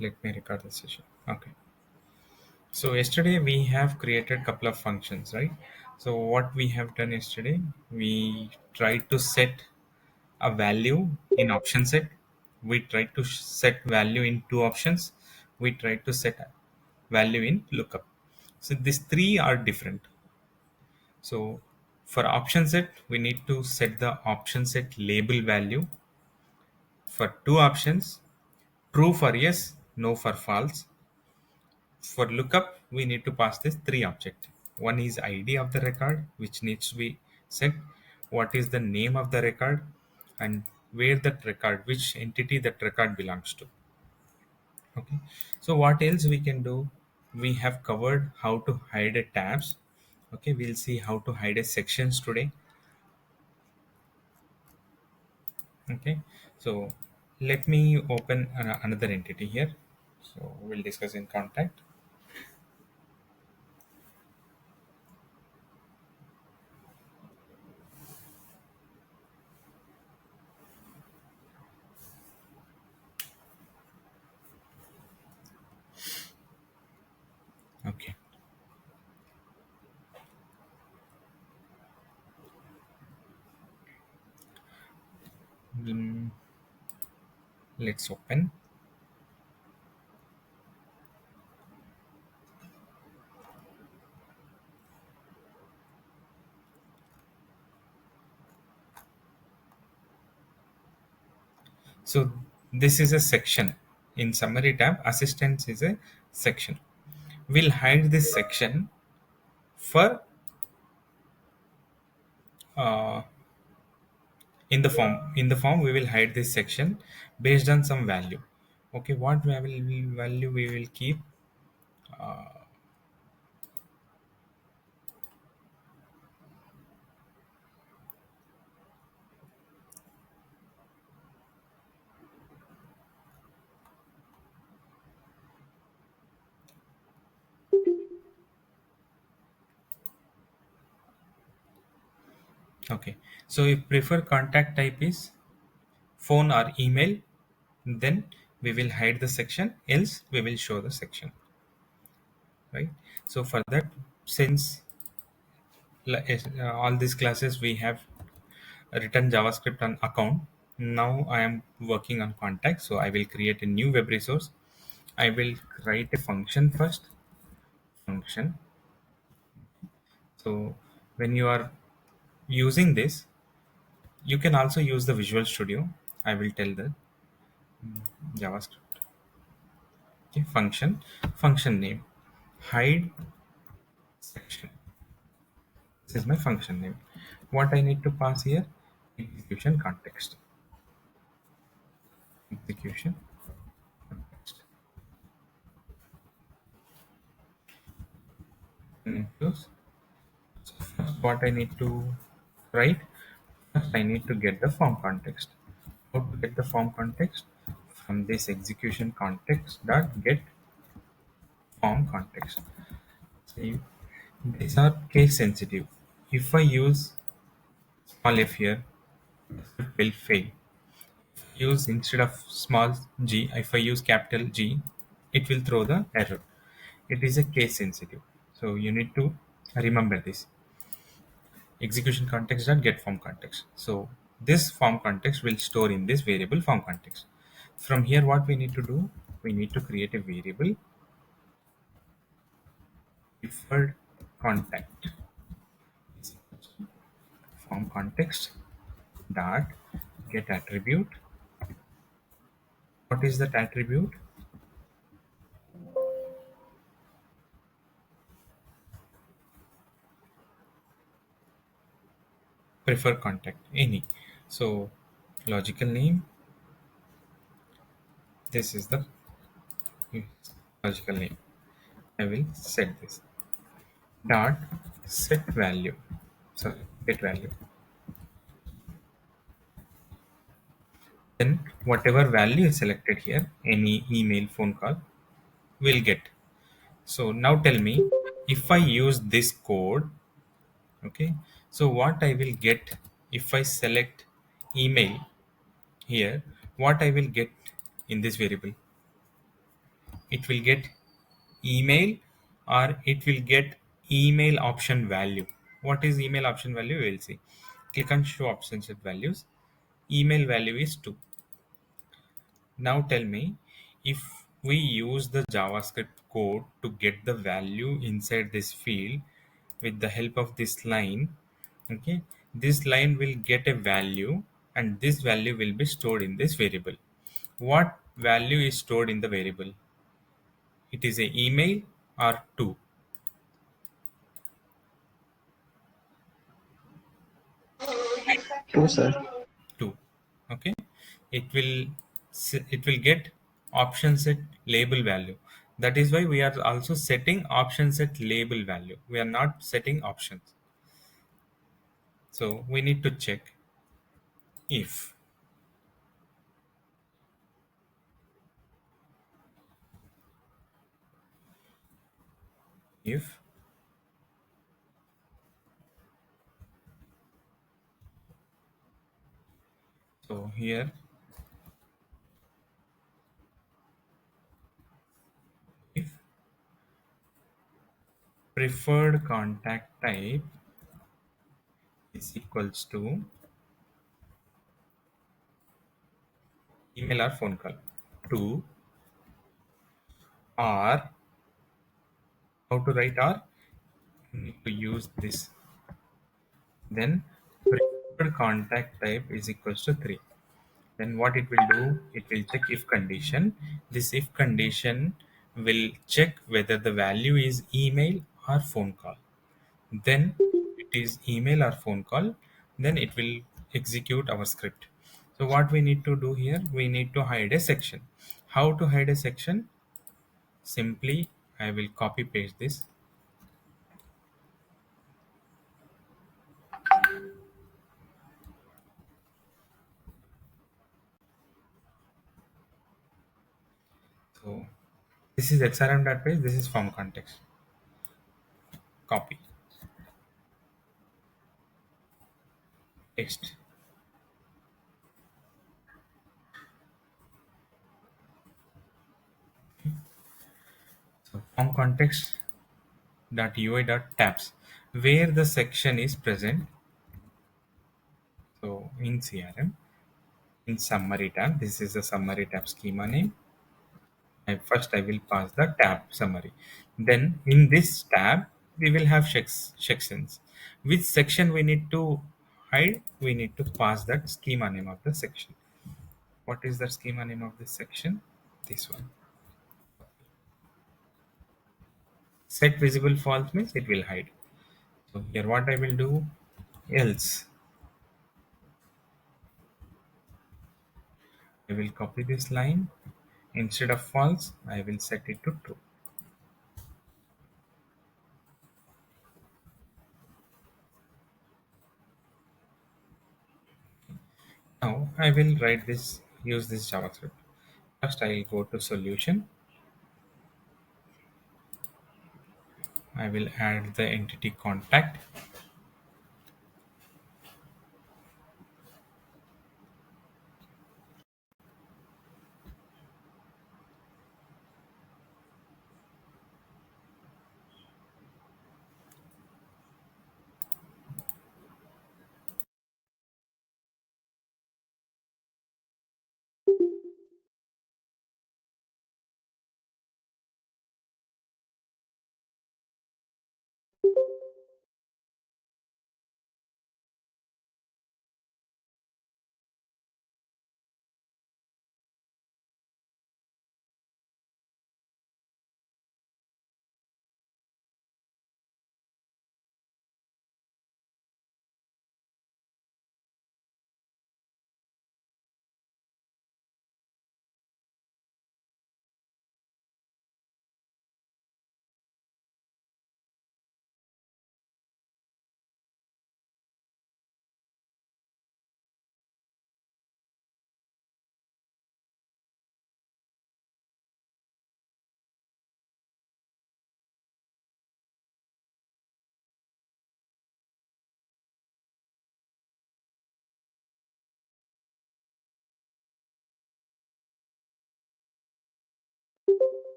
Let me record the session. Okay. So yesterday we have created a couple of functions, right? So what we have done yesterday, we tried to set a value in option set. We tried to set value in two options. We tried to set a value in lookup. So these three are different. So for option set, we need to set the option set label value for two options, true for yes, no for false. For lookup, we need to pass this three object. One is ID of the record, which needs to be set. What is the name of the record, and where that record, which entity that record belongs to. Okay. So what else we can do? We have covered how to hide a tabs. Okay, we'll see how to hide a sections today. Okay. So let me open another entity here. So we'll discuss in contact. Okay. Mm, let's open. So this is a section. In summary tab, assistance is a section. We'll hide this section for uh, in the form. In the form, we will hide this section based on some value. Okay, what value we will keep? Okay, so if prefer contact type is phone or email, then we will hide the section. Else, we will show the section. Right. So for that, since all these classes we have written JavaScript on account. Now I am working on contact, so I will create a new web resource. I will write a function first. Function. So when you are using this, you can also use the Visual Studio. I will tell the JavaScript. Okay, function name, hide section. This is my function name. What I need to pass here? Execution context. Execution context. Close. So first what I need to write? First I need to get the form context. How to get the form context? From this execution context dot get form context. So these are case sensitive. If I use small f here, it will fail. Use instead of small g, if I use capital G, it will throw the error. It is a case sensitive. So you need to remember this. Execution context dot get form context. So this form context will store in this variable form context. From here, what we need to do? We need to create a variable deferred contact form context dot get attribute. What is that attribute? Prefer contact any. So logical name. This is the logical name. I will set this dot set value. Sorry, get value. Then whatever value is selected here, any email, phone call, will get. So now tell me, if I use this code, okay, so what I will get if I select email here, what I will get in this variable? it will get email or it will get email option value. What is email option value? We will see. Click on show options with values. Email value is 2. Now tell me, if we use the JavaScript code to get the value inside this field with the help of this line, okay, this line will get a value and this value will be stored in this variable. What value is stored in the variable? It is a email or 2. 2, sir. 2. Okay, it will get option set label value. That is why we are also setting option set label value. We are not setting options. So we need to check if if so here, if preferred contact type is equals to email or phone call, to, or how to write, or need to use this, then preferred contact type is equals to 3. Then what it will do, it will check if condition. This if condition will check whether the value is email or phone call. Then it is email or phone call, then it will execute our script. So what we need to do here, we need to hide a section. How to hide a section? Simply I will copy paste this. So this is xrm.page, this is form context. Copy, paste. So form context dot ui dot tabs, where the section is present. So in crm, in summary tab, this is the summary tab schema name. First I will pass the tab summary. Then in this tab we will have sections. Which section we need to hide? We need to pass that schema name of the section. What is the schema name of this section? This one. Set visible false means it will hide. So here what I will do, else I will copy this line. Instead of false, I will set it to true. Now I will write this, use this JavaScript. First I will go to solution. I will add the entity contact.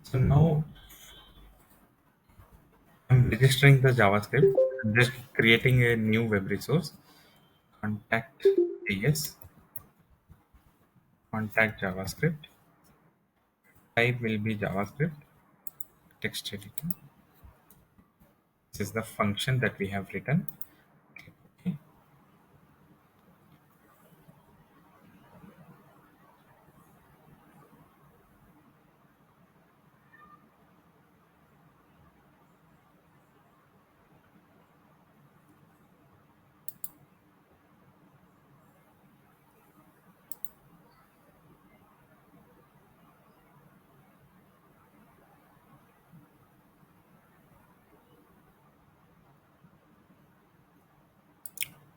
So now I'm registering the JavaScript. I'm just creating a new web resource. Contact JS, contact JavaScript. Type will be JavaScript. Text editor. This is the function that we have written. Okay.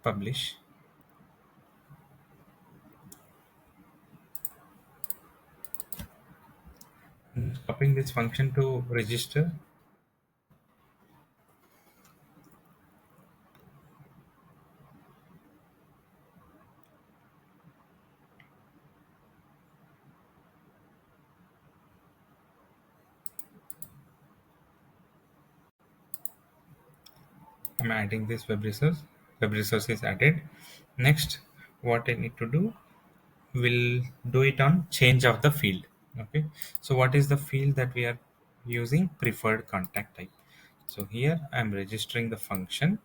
Publish. Copying this function to register. I'm adding this web resource. Web resource is added. Next, what I need to do, will do it on change of the field. Okay. So what is the field that we are using? Preferred contact type. So here I'm registering the function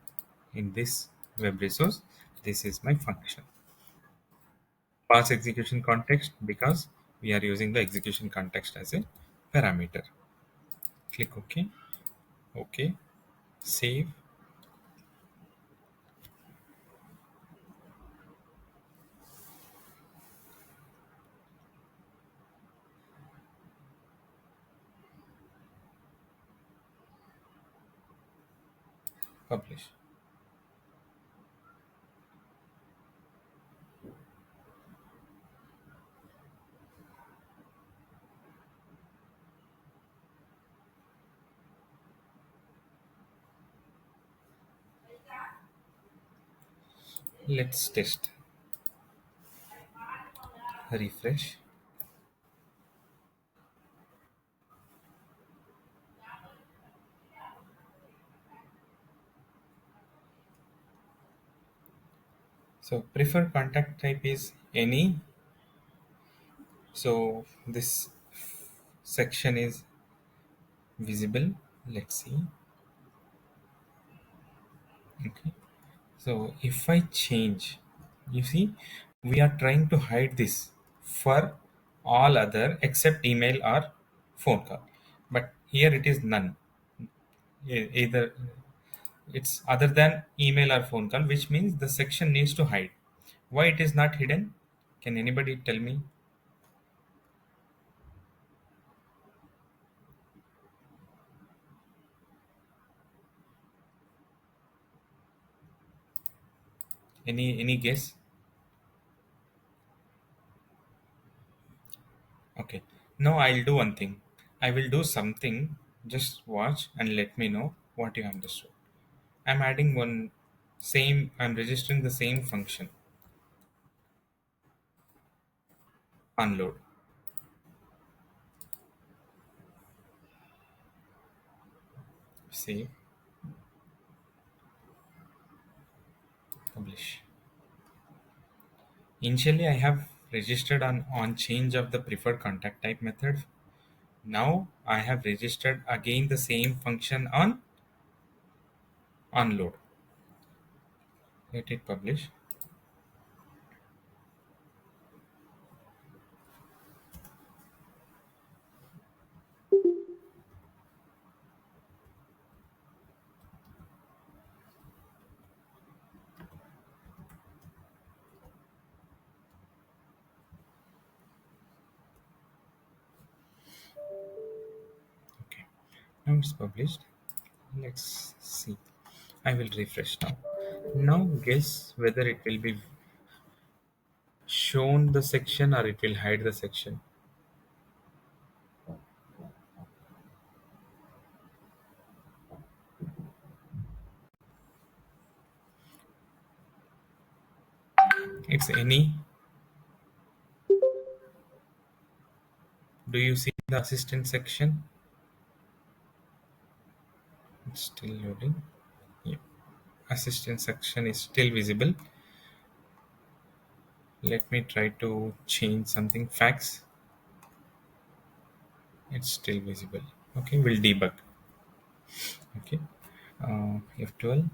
in this web resource. This is my function. Pass execution context because we are using the execution context as a parameter. Click OK. OK. Save. Publish. Let's test. Refresh. So preferred contact type is any. So this section is visible. Let's see. Okay. So if I change, you see, we are trying to hide this for all other except email or phone call. But here it is none. Either it's other than email or phone call, which means the section needs to hide. Why it is not hidden? Can anybody tell me? Any guess? Okay. Now I'll do one thing. I will do something. Just watch and let me know what you understood. I'm adding one same. I'm registering the same function. Unload. Save. Publish. Initially, I have registered on change of the preferred contact type method. Now I have registered again the same function on unload. Let it publish. Okay. Now it's published. Let's see. I will refresh now. Now guess whether it will be shown the section or it will hide the section. It's any. Do you see the assistant section? It's still loading. Yeah. Assistant section is still visible. Let me try to change something. Facts. It's still visible. Okay, we'll debug. Okay. F12.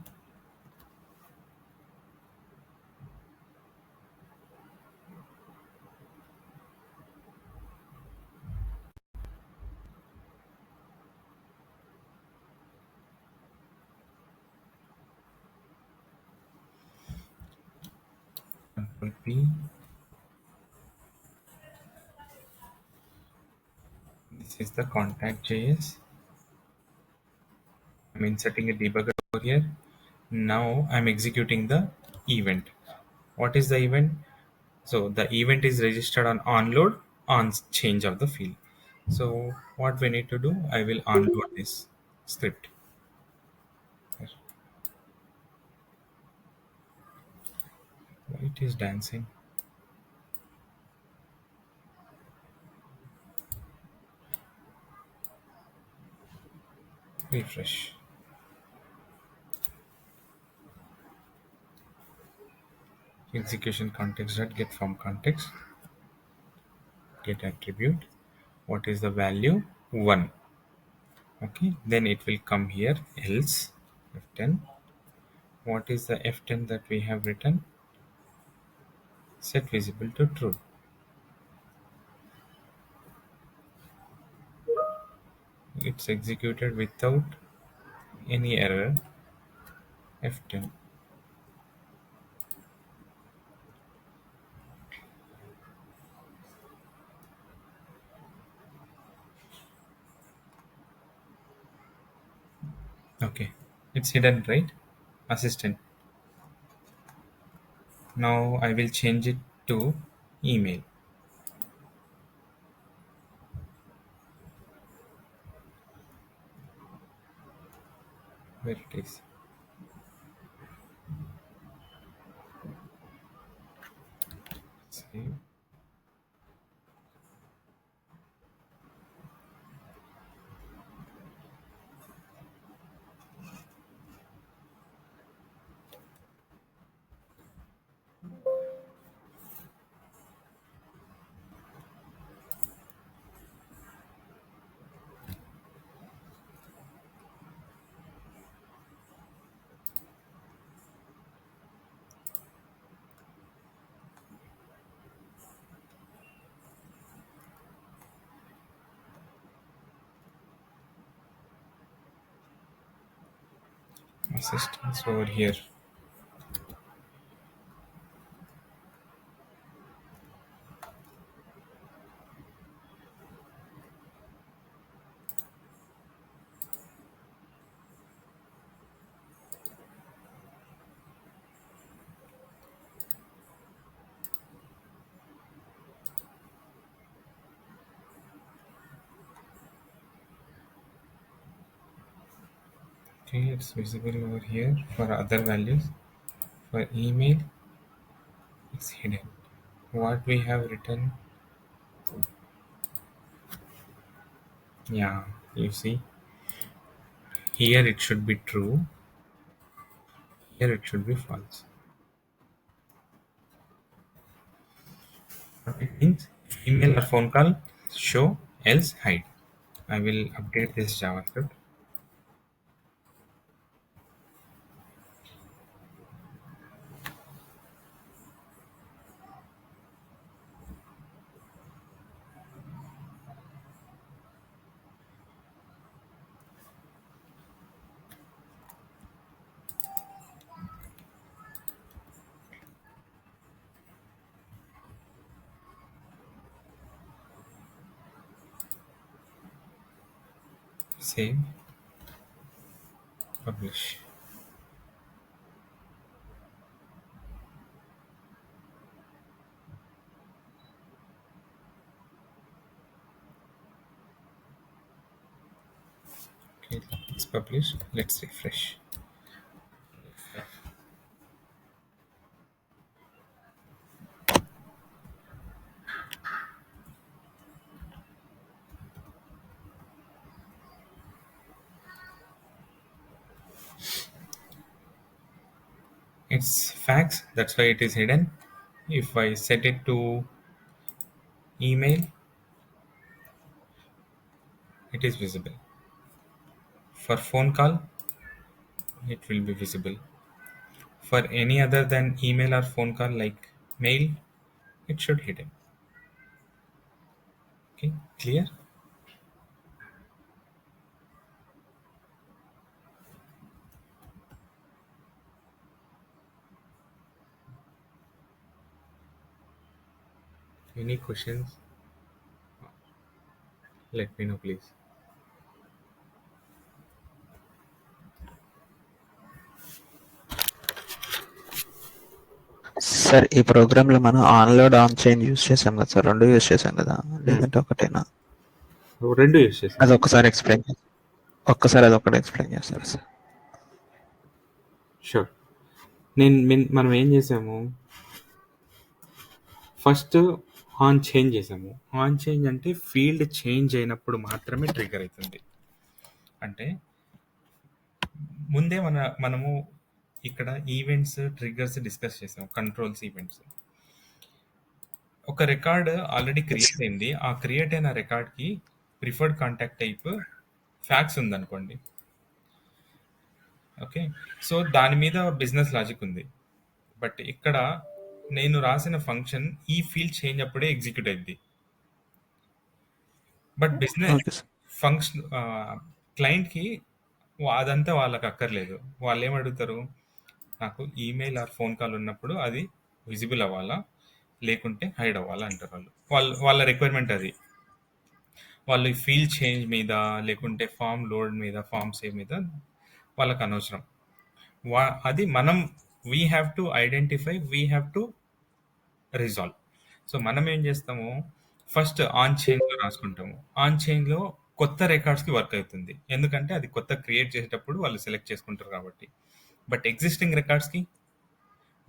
Control P. This is the contact JS. I'm inserting a debugger over here. Now I'm executing the event. What is the event? So the event is registered on onload on change of the field. So what we need to do, I will onload this script. Why it is dancing? Refresh. Execution context dot get from context. Get attribute. What is the value? 1. Okay. Then it will come here. Else F10. What is the F10 that we have written? Set visible to true. It's executed without any error. F10. Okay. It's hidden, right? Assistant. Now I will change it to email. Where it is. Save. Assistants over here. Okay, it's visible over here for other values. For email, it's hidden. What we have written, yeah, you see, here it should be true, here it should be false. What it means, email or phone call, show, else hide. I will update this JavaScript. Save, publish. Okay, it's published. Let's refresh. It's fax, that's why it is hidden. If I set it to email, it is visible. For phone call, it will be visible. For any other than email or phone call like mail, it should hidden. Okay, clear? Any questions? Let me know, please. Sir ఈ ప్రోగ్రామ్‌లో మనం on load, on change use చేసాం కదా sir. 2 use చేసాం కదా? లేదంటే ఒకటేనా? రెండు యూస్ చేసాం. అదొక్కసారి ఎక్స్‌ప్లెయిన్ ఒక్కసారి అదొక్కటి ఎక్స్‌ప్లెయిన్ చేస్తారా సార్? షూర్. మనం ఏం చేసాము, ఫస్ట్ ఆన్ చేంజ్ చేసాము. ఆన్ చేంజ్ అంటే ఫీల్డ్ చేంజ్ అయినప్పుడు మాత్రమే ట్రిగర్ అవుతుంది. అంటే ముందే మనము ఇక్కడ ఈవెంట్స్, ట్రిగ్గర్స్ డిస్కస్ చేసాం. Controls, events. ఒక రికార్డ్ ఆల్రెడీ క్రియేట్ అయింది. ఆ క్రియేట్ అయిన రికార్డ్కి ప్రిఫర్డ్ కాంటాక్ట్ టైప్ ఫ్యాక్స్ ఉందనుకోండి. ఓకే, సో దాని మీద బిజినెస్ లాజిక్ ఉంది. బట్ ఇక్కడ నేను రాసిన ఫంక్షన్ ఈ ఫీల్డ్ చేంజ్ అప్పుడే ఎగ్జిక్యూట్ అయింది. But business okay sir. Function క్లయింట్కి అదంతా వాళ్ళకి అక్కర్లేదు. వాళ్ళు ఏమడుగుతారు, నాకు ఈమెయిల్ ఆర్ ఫోన్ కాల్ ఉన్నప్పుడు అది విజిబుల్ అవ్వాలా, లేకుంటే హైడ్ అవ్వాలా అంటారు వాళ్ళు. వాళ్ళ రిక్వైర్మెంట్ అది. వాళ్ళు ఫీల్డ్ చేంజ్ మీద, లేకుంటే ఫామ్ లోడ్ మీద, ఫామ్ సేవ్ మీద వాళ్ళకి అనవసరం. అది మనం we have to identify, we have to resolve. So మనం ఏం చేస్తాము, ఫస్ట్ ఆన్ చేంజ్లో రాసుకుంటాము. ఆన్ చేంజ్లో కొత్త రికార్డ్స్కి వర్క్ అవుతుంది, ఎందుకంటే అది కొత్త క్రియేట్ చేసేటప్పుడు వాళ్ళు సెలెక్ట్ చేసుకుంటారు కాబట్టి. బట్ ఎగ్జిస్టింగ్ రికార్డ్స్కి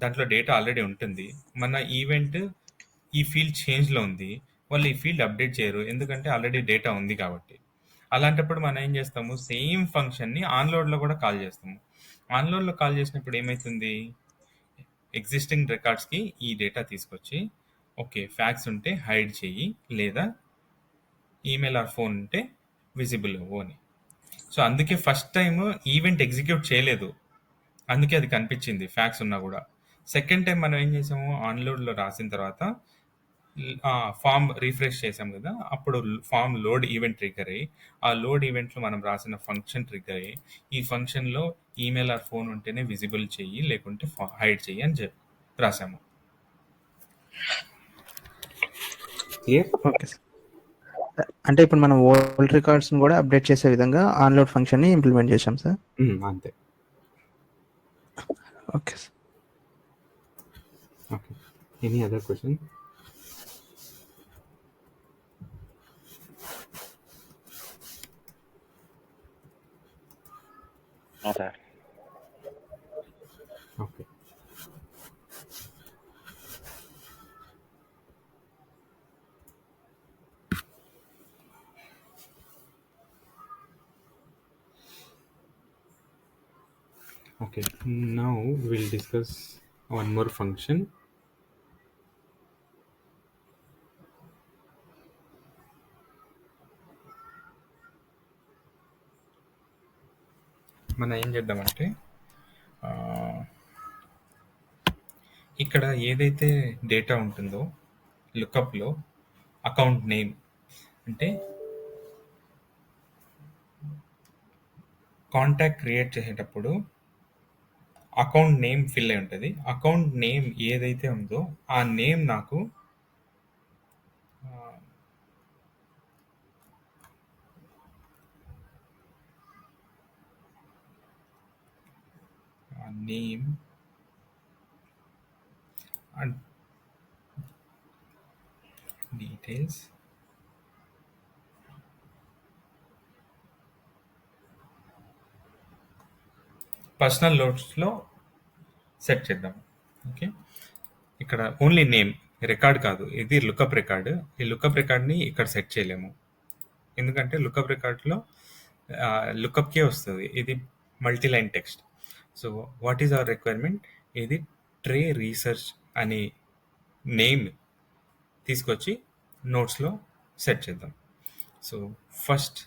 దాంట్లో డేటా ఆల్రెడీ ఉంటుంది. మన ఈవెంట్ ఈ ఫీల్డ్ చేంజ్లో ఉంది, వాళ్ళు ఈ ఫీల్డ్ అప్డేట్ చేయరు, ఎందుకంటే ఆల్రెడీ డేటా ఉంది కాబట్టి. అలాంటప్పుడు మనం ఏం చేస్తాము, సేమ్ ఫంక్షన్ని ఆన్లోడ్లో కూడా కాల్ చేస్తాము. ఆన్లోడ్లో కాల్ చేసినప్పుడు ఏమవుతుంది, ఎగ్జిస్టింగ్ రికార్డ్స్కి ఈ డేటా తీసుకొచ్చి, ఓకే ఫ్యాక్స్ ఉంటే హైడ్ చెయ్యి, లేదా ఈమెయిల్ ఆర్ ఫోన్ ఉంటే విజిబుల్ అవ్వు అని. సో అందుకే ఫస్ట్ టైం ఈవెంట్ ఎగ్జిక్యూట్ చేయలేదు, అందుకే అది కనిపించింది ఫ్యాక్స్ ఉన్నా కూడా. సెకండ్ టైం మనం ఏం చేసాము, ఆన్లోడ్లో రాసిన తర్వాత ఫామ్ రీఫ్రెష్ చేసాం కదా, అప్పుడు ఫామ్ లోడ్ ఈవెంట్ ట్రిగ్గర్ అయ్యి, ఆ లోడ్ ఈవెంట్లో మనం రాసిన ఫంక్షన్ ట్రిగ్గర్ అయ్యి, ఈ ఫంక్షన్లో ఈమెయిల్ ఆర్ ఫోన్ ఉంటేనే విజిబుల్ చెయ్యి, లేకుంటే హైడ్ చెయ్యి అని రాసాము. క్లియర్? Okay sir. అంటే ఇప్పుడు మనం ఓల్డ్ రికార్డ్స్‌ని కూడా అప్డేట్ చేసే విధంగా ఆన్ లోడ్ ఫంక్షన్‌ని ఇంప్లిమెంట్ చేశాం సార్. అంతే. Okay sir. Okay, any other question? Sir. Okay, okay, now we'll discuss one more function. మనం ఏం చేద్దామంటే, ఇక్కడ ఏదైతే డేటా ఉంటుందో లుకప్లో, అకౌంట్ నేమ్ అంటే కాంటాక్ట్ క్రియేట్ చేసేటప్పుడు అకౌంట్ నేమ్ ఫిల్ అయి ఉంటుంది. అకౌంట్ నేమ్ ఏదైతే ఉందో ఆ నేమ్ నాకు నేమ్ అండ్ డీటెయిల్స్ పర్సనల్ నోట్స్లో సెట్ చేద్దాం. ఓకే, ఇక్కడ ఓన్లీ నేమ్, రికార్డ్ కాదు, ఇది లుకప్ రికార్డ్. ఈ లుకప్ రికార్డ్ని ఇక్కడ సెట్ చేయలేము, ఎందుకంటే లుకప్ రికార్డ్లో లుకప్కే వస్తుంది, ఇది multi line text. So what is our requirement, ఇది ట్రే రీసెర్చ్ అనే నేమ్ తీసుకొచ్చి నోట్స్లో సెట్ చేద్దాం. సో ఫస్ట్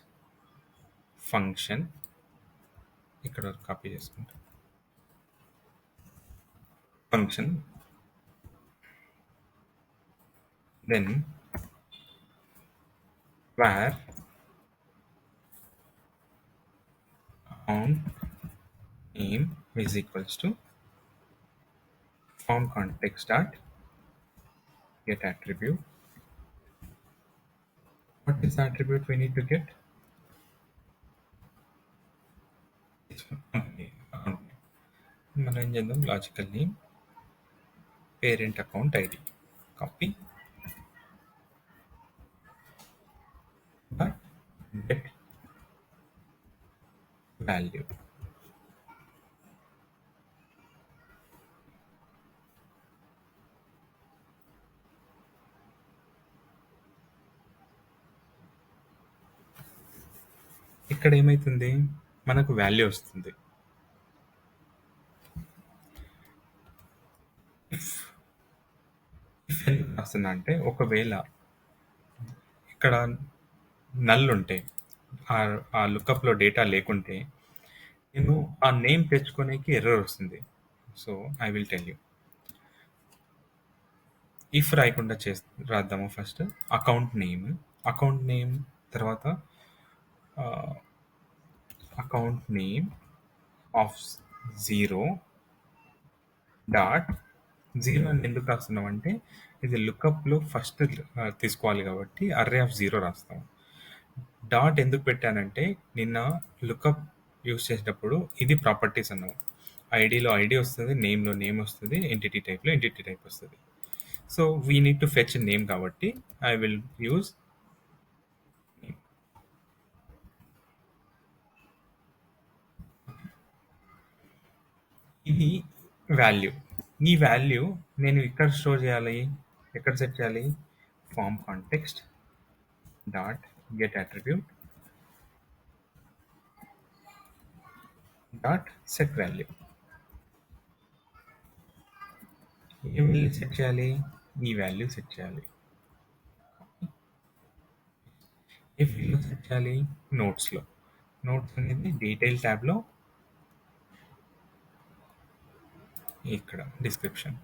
ఫంక్షన్ ఇక్కడ కాపీ చేసుకుంటాం. Function then where account name is equals to form context dot get attribute. What is the attribute we need to get? This one. Okay, account name. మనం ఏం చేద్దాం, logical name parent account ID copy get value. ఇక్కడ ఏమైతుంది, మనకు value వస్తుంది. వస్తుందా అంటే, ఒకవేళ ఇక్కడ నల్ ఉంటే, ఆ లుకప్లో డేటా లేకుంటే నేను ఆ నేమ్ తెచ్చుకోనేకి ఎర్రర్ వస్తుంది. So I will tell you. If రాయకుండా రాద్దాము. ఫస్ట్ అకౌంట్ నేమ్ తర్వాత account name of zero dot zero అని ఎందుకు రాస్తున్నాం అంటే, ఇది లుకప్లో ఫస్ట్ తీసుకోవాలి కాబట్టి అర్రే ఆఫ్ జీరో రాస్తాం. డాట్ ఎందుకు పెట్టానంటే, నిన్న లుకప్ యూస్ చేసేటప్పుడు ఇది ప్రాపర్టీస్ అన్నాం. ఐడిలో ఐడి వస్తుంది, నేమ్లో నేమ్ వస్తుంది, ఎంటిటీ టైప్లో ఎంటిటీ టైప్ వస్తుంది. So we need to fetch name కాబట్టి ఐ విల్ యూజ్ ఇది వాల్యూ. ఈ వాల్యూ నేను ఇక్కడ స్టోర్ చేయాలి, ఎక్కడ సెట్ చేయాలి, form context dot get attribute dot set value. ఏ వాల్యూ సెట్ చేయాలి, ఈ వాల్యూ సెట్ చేయాలి. ఏ వాల్యూ సెట్ చేయాలి, నోట్స్లో. నోట్స్ అనేది డీటెయిల్ ట్యాబ్లో ఇక్కడ డిస్క్రిప్షన్.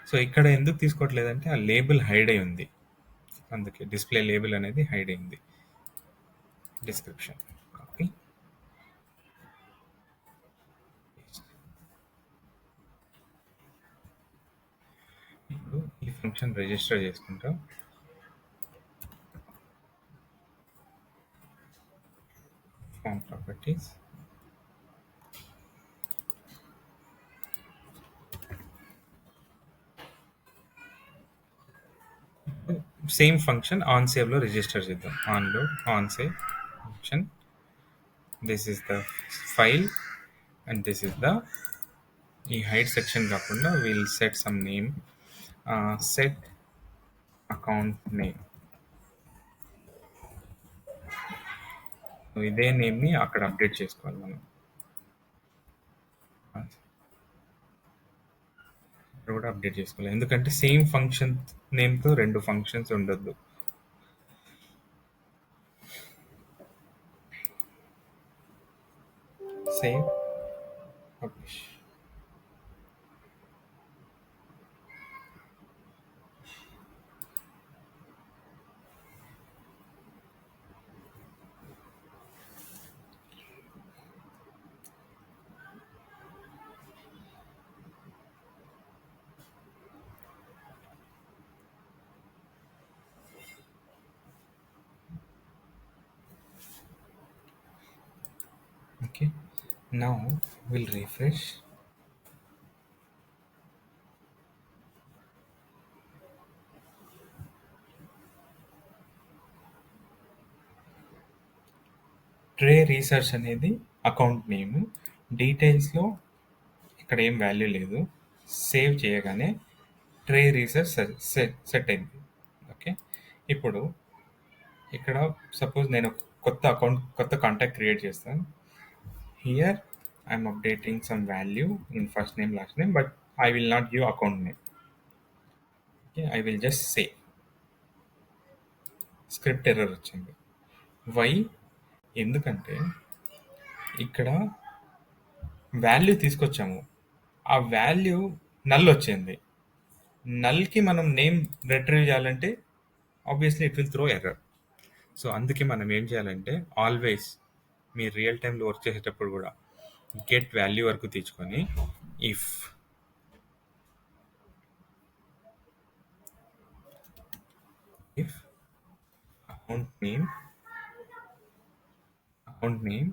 సో ఇక్కడ ఎందుకు తీసుకోవట్లేదంటే, ఆ లేబుల్ హైడ్ అయి ఉంది, అందుకే డిస్ప్లే లేబుల్ అనేది హైడ్ అయింది. డిస్క్రిప్షన్ కాపీ ఇప్పుడు ఈ ఫంక్షన్ రిజిస్టర్ చేసుకుంటాం. Form properties same function on సేవ్లో రిజిస్టర్ చేద్దాం. On save function, this is the file and this is the, ఈ హైడ్ సెక్షన్ కాకుండా will set some name, set account name. ఇదే నేమ్ని అక్కడ అప్డేట్ చేసుకోవాలి మనం. ఇక్కడ కూడా అప్డేట్ చేసుకోవాలి, ఎందుకంటే సేమ్ ఫంక్షన్ నేమ్తో రెండు ఫంక్షన్స్ ఉండొద్దు. Save publish. Okay, now we'll refresh. Tray research అనేది అకౌంట్ నేమ్, డీటెయిల్స్లో ఇక్కడ ఏం వాల్యూ లేదు. సేవ్ చేయగానే ట్రే రీసెర్చ్ సెట్ అయింది. ఓకే, ఇప్పుడు ఇక్కడ సపోజ్ నేను కొత్త కాంటాక్ట్ క్రియేట్ చేస్తాను. Here I'm updating some value in first name, last name, but I will not give account name. Okay, I will just say script error వచ్చింది. Why? ఎందుకంటే ఇక్కడ value తీసుకొచ్చాము, ఆ వాల్యూ నల్ వచ్చింది. నల్కి మనం నేమ్ రిట్రీవ్ చేయాలంటే obviously it will throw error. So అందుకే మనం ఏం చేయాలంటే ఆల్వేస్ మీరు రియల్ టైంలో వర్క్ చేసేటప్పుడు కూడా గెట్ వాల్యూ వరకు తెచ్చుకొని if if account name account name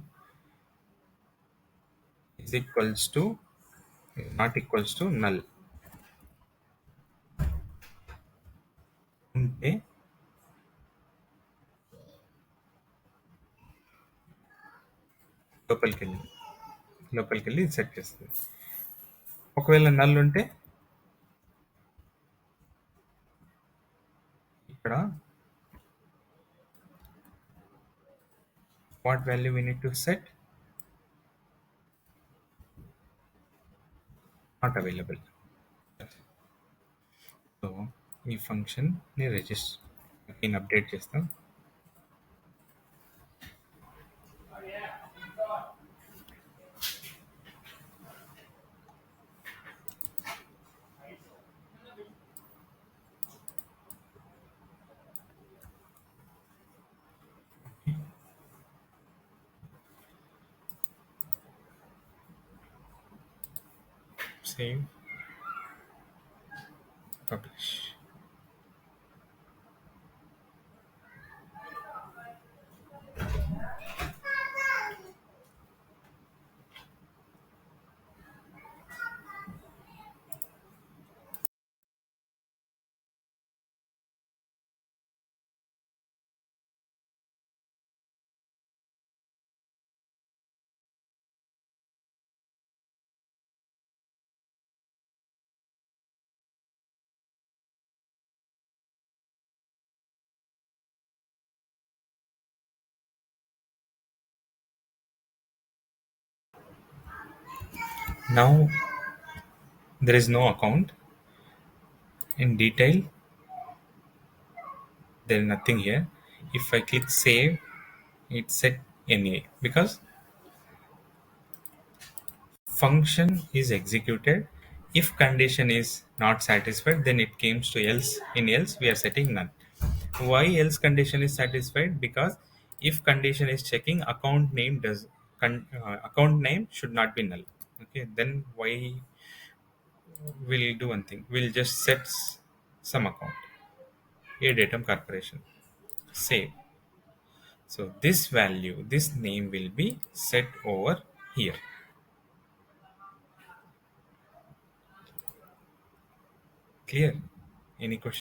is equals to not equals to null ఉంటే లోపలికి వెళ్ళి ఇది సెట్ చేస్తుంది. ఒకవేళ నల్ ఉంటే ఇక్కడ what value we need to set not available. So ఈ ఫంక్షన్ని రిజిస్టర్ నేను అప్డేట్ చేస్తాం. Save, publish. Now there is no account in detail, there is nothing here. If I click save, it set anyway because function is executed. If condition is not satisfied, then it comes to else. In else, we are setting none. Why else condition is satisfied? Because if condition is checking account name account name should not be null. Okay, then why we'll do one thing. We'll just set some account, a datum corporation. Save. So this value, this name will be set over here. Clear? Any question?